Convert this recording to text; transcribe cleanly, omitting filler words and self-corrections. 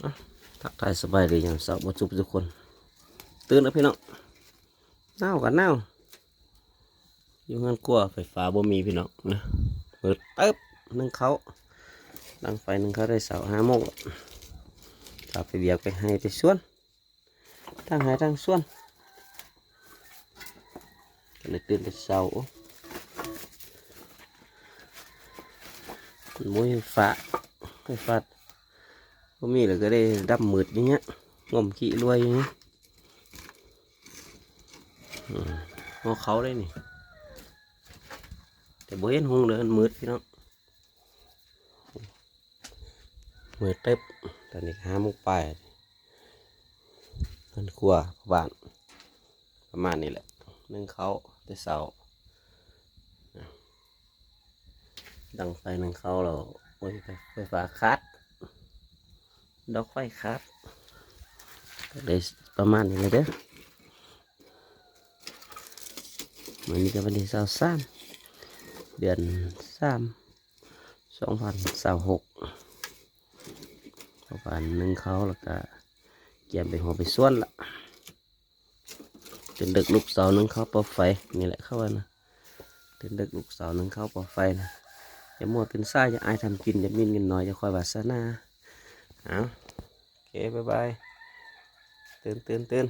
อ่ะทักทายสบายดีอย่างสาวบรรจุทุกคนตื่นแล้วพี่น้องหนาวกันหนาวอยู่งานกลัวไฟฟ้าบ่มีพี่น้องนะเปิดเติบนึ่งเขาดังไฟนึ่งเขาได้5 โมงถ้าไปเบียกไปให้ไปสวนทางหายทางสวนก็เลยตื่นแต่เช้ามุ้ยไฟฟ้าบ่มีเลยก็ได้ดับมืดอย่างเงี้ยงมขี้รวยอย่างเงี้ยงอเขาได้นี่แต่บ่เห็นหงเลยมันมืดพี่น้องมืดเต็บตอนนี้5 โมงไปเงินครัวบ้านประมาณนี้แหละนึ่งเขาแต่เช้าดังไฟนึ่งเขาเราโอ้ยไฟฟ้าขาดดอกไฟขาดก็เลยประมาณนี้เลยเด้อมันนี้ก็วันที่23 เดือน 3 2026ประมาณนึ่งเขาแล้วก็เกี่ยมไปหัวไปส่วนละเป็นดึกลูกเสานึ่งเขาปอไฟนี่แหละเข้าว่านะเป็นดึกลูกเสานึ่งเขาปอไฟนะจะมัวเป็นซ่าจะอายทำกินจะมินเงินน้อยจะคอยวาสนาเอาโอเคบ๊ายบายตื่น